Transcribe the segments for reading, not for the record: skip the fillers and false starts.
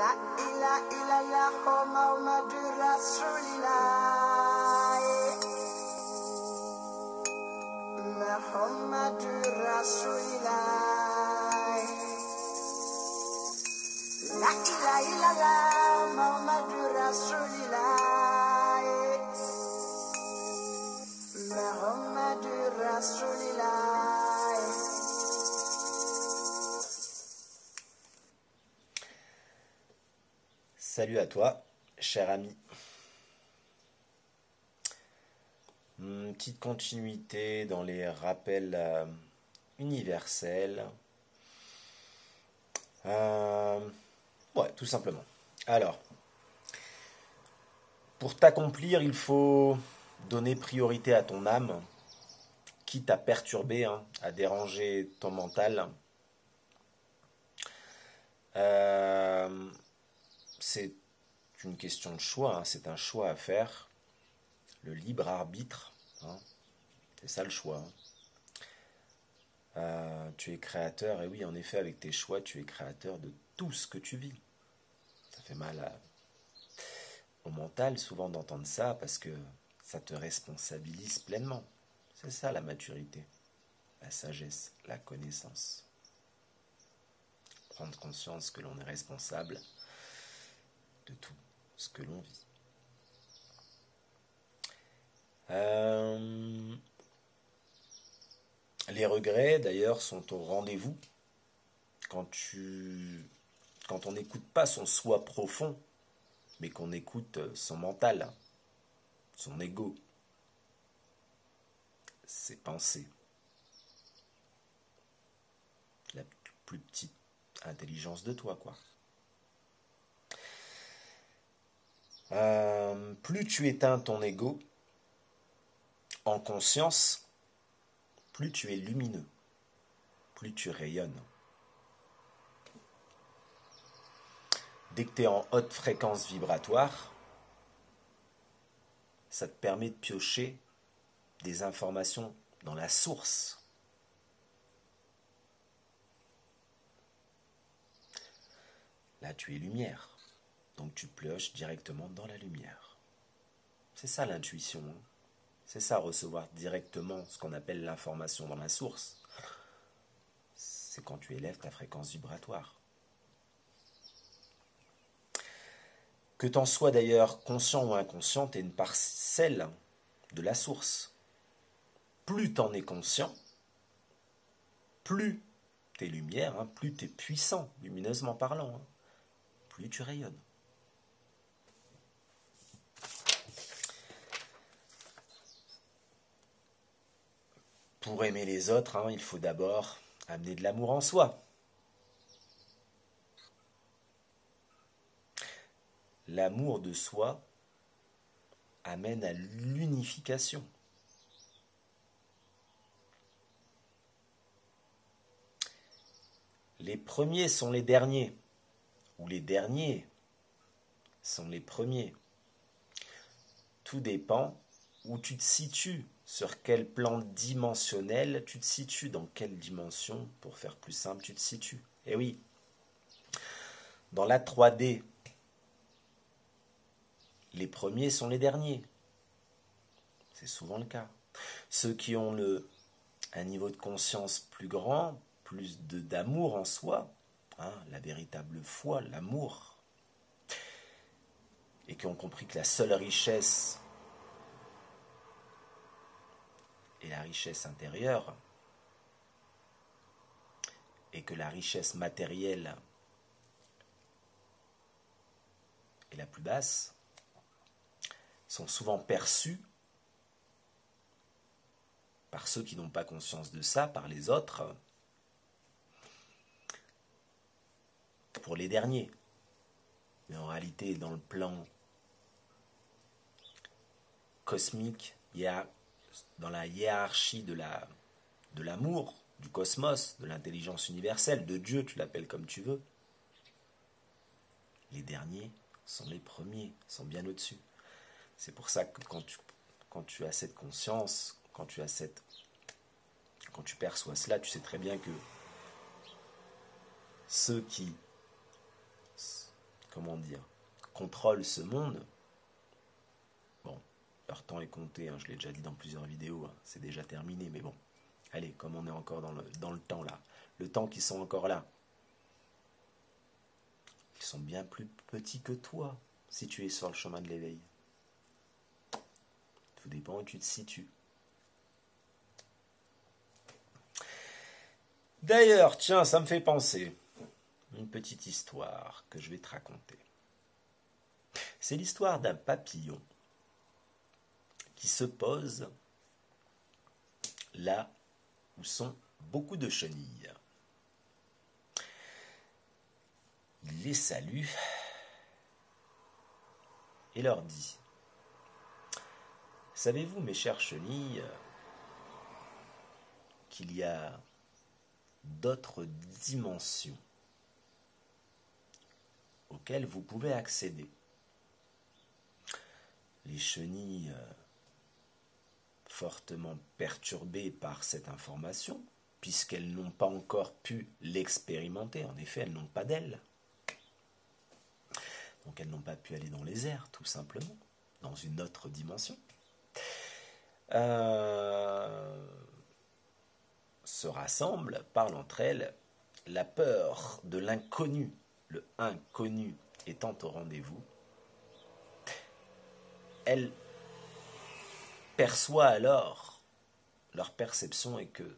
La ilaha illallah Muhammadur Rasulillah. Muhammadur Rasulillah. La ilaha illallah Muhammadur Rasulillah. Muhammadur Rasulillah. Salut à toi, cher ami. Une petite continuité dans les rappels universels. Ouais, tout simplement. Alors, pour t'accomplir, il faut donner priorité à ton âme, quitte à perturber, à déranger ton mental. C'est une question de choix, c'est un choix à faire. Le libre arbitre, c'est ça le choix. Tu es créateur, et oui, en effet, avec tes choix, tu es créateur de tout ce que tu vis. Ça fait mal au mental souvent d'entendre ça, parce que ça te responsabilise pleinement. C'est ça la maturité, la sagesse, la connaissance. Prendre conscience que l'on est responsable de tout ce que l'on vit. Les regrets, d'ailleurs, sont au rendez-vous quand on n'écoute pas son soi profond, mais qu'on écoute son mental, son ego, ses pensées, la plus petite intelligence de toi, quoi. Plus tu éteins ton ego en conscience, plus tu es lumineux, plus tu rayonnes. Dès que tu es en haute fréquence vibratoire, ça te permet de piocher des informations dans la source. Là, tu es lumière. Donc tu pioches directement dans la lumière. C'est ça l'intuition. C'est ça recevoir directement ce qu'on appelle l'information dans la source. C'est quand tu élèves ta fréquence vibratoire. Que t'en sois d'ailleurs conscient ou inconscient, tu es une parcelle de la source. Plus t'en es conscient, plus t'es lumière, plus t'es puissant, lumineusement parlant, plus tu rayonnes. Pour aimer les autres, il faut d'abord amener de l'amour en soi. L'amour de soi amène à l'unification. Les premiers sont les derniers, ou les derniers sont les premiers. Tout dépend où tu te situes. Sur quel plan dimensionnel tu te situes? Dans quelle dimension, pour faire plus simple, tu te situes? Eh oui, dans la 3D, les premiers sont les derniers. C'est souvent le cas. Ceux qui ont un niveau de conscience plus grand, plus d'amour en soi, la véritable foi, l'amour, et qui ont compris que la seule richesse et la richesse intérieure, et que la richesse matérielle est la plus basse, sont souvent perçues par ceux qui n'ont pas conscience de ça, par les autres, pour les derniers. Mais en réalité, dans le plan cosmique, dans la hiérarchie de l'amour, du cosmos, de l'intelligence universelle, de Dieu, tu l'appelles comme tu veux, les derniers sont les premiers, sont bien au-dessus. C'est pour ça que quand tu as cette conscience, quand tu perçois cela, tu sais très bien que ceux qui comment dire, contrôlent ce monde. Bon, leur temps est compté, hein, je l'ai déjà dit dans plusieurs vidéos, hein, c'est déjà terminé, mais bon. Allez, comme on est encore dans le temps là, le temps qu'ils sont encore là, ils sont bien plus petits que toi, si tu es sur le chemin de l'éveil. Tout dépend où tu te situes. D'ailleurs, tiens, ça me fait penser, une petite histoire que je vais te raconter. C'est l'histoire d'un papillon qui se pose là où sont beaucoup de chenilles. Il les salue et leur dit: savez-vous, mes chères chenilles, qu'il y a d'autres dimensions auxquelles vous pouvez accéder? Les chenilles, fortement perturbées par cette information, puisqu'elles n'ont pas encore pu l'expérimenter, en effet, elles n'ont pas d'ailes. Donc elles n'ont pas pu aller dans les airs, tout simplement, dans une autre dimension. Se rassemblent, parlent entre elles, la peur de l'inconnu, le inconnu étant au rendez-vous. Elles perçoivent alors, leur perception est que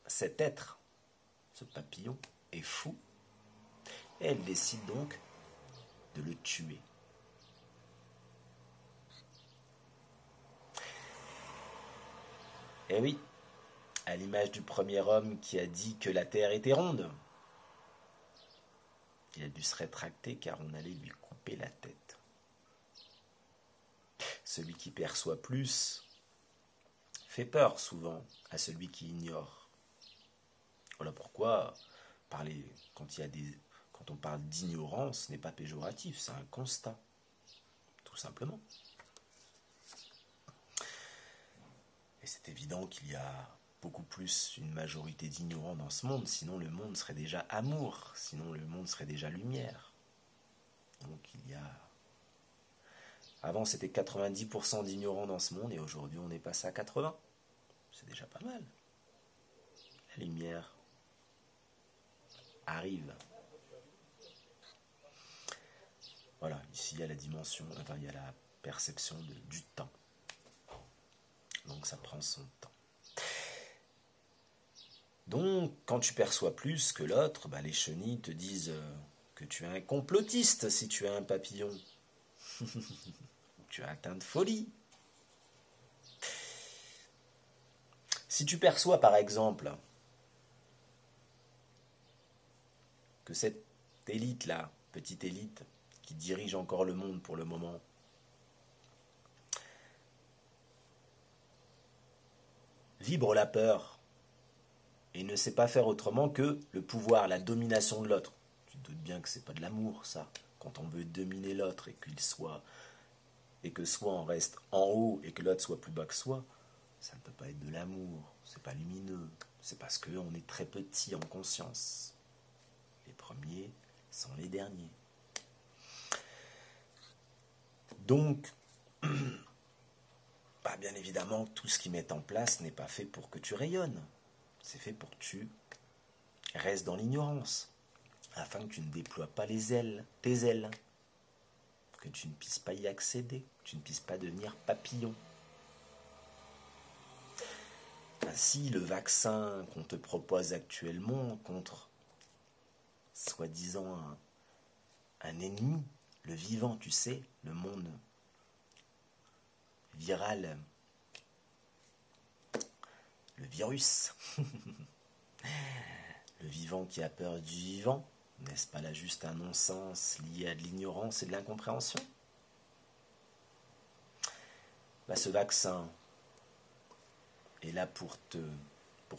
cet être, ce papillon, est fou, et elles décident donc de le tuer. Et oui, à l'image du premier homme qui a dit que la terre était ronde, il a dû se rétracter car on allait lui couper la tête. Celui qui perçoit plus fait peur souvent à celui qui ignore. Voilà pourquoi quand on parle d'ignorance, ce n'est pas péjoratif, c'est un constat, tout simplement. Et c'est évident qu'il y a beaucoup plus une majorité d'ignorants dans ce monde, sinon le monde serait déjà amour, sinon le monde serait déjà lumière. Donc il y a... Avant c'était 90% d'ignorants dans ce monde et aujourd'hui on est passé à 80%. C'est déjà pas mal. La lumière arrive. Voilà, ici il y a la dimension, enfin il y a la perception du temps. Donc ça prend son temps. Donc quand tu perçois plus que l'autre, les chenilles te disent que tu es un complotiste si tu es un papillon. Tu es atteint de folie. Si tu perçois par exemple que cette élite-là, petite élite, qui dirige encore le monde pour le moment, vibre la peur et ne sait pas faire autrement que le pouvoir, la domination de l'autre. Tu te doutes bien que c'est pas de l'amour, ça. Quand on veut dominer l'autre et que soit on reste en haut et que l'autre soit plus bas que soi, ça ne peut pas être de l'amour, c'est pas lumineux, c'est parce qu'on est très petit en conscience. Les premiers sont les derniers. Donc, bien évidemment, tout ce qu'ils mettent en place n'est pas fait pour que tu rayonnes. C'est fait pour que tu restes dans l'ignorance, afin que tu ne déploies pas tes ailes, que tu ne puisses pas y accéder, que tu ne puisses pas devenir papillon. Ainsi, le vaccin qu'on te propose actuellement contre, soi-disant, un ennemi, le vivant, tu sais, le monde viral, le virus, le vivant qui a peur du vivant, n'est-ce pas là juste un non-sens lié à de l'ignorance et de l'incompréhension? Ce vaccin est là pour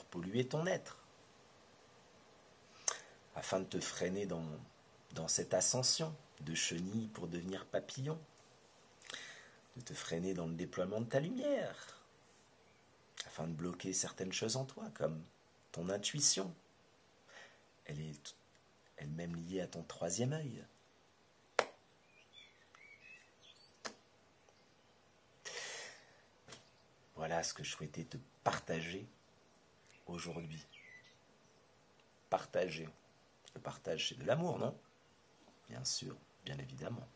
polluer ton être, afin de te freiner dans cette ascension de chenille pour devenir papillon, de te freiner dans le déploiement de ta lumière, afin de bloquer certaines choses en toi, comme ton intuition. Elle est elle-même liée à ton troisième œil. Voilà ce que je souhaitais te partager aujourd'hui. Partager. Le partage, c'est de l'amour, non? Bien sûr, bien évidemment.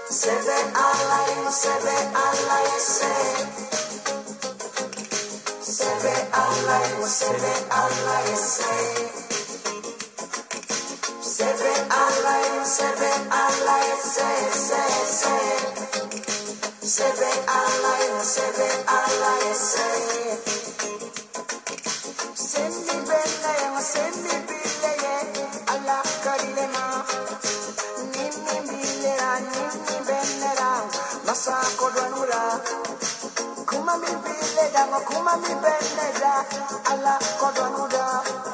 Sebe alay, sebe alay, sebe alay, sebe alay, sebe alay, sebe alay, sebe alay, sebe alay, sendi belle, sendi bille, Allah kalima. Nini benera, masa kodwanura. Kuma mi bile dama, kuma mi benera, ala kodwanura.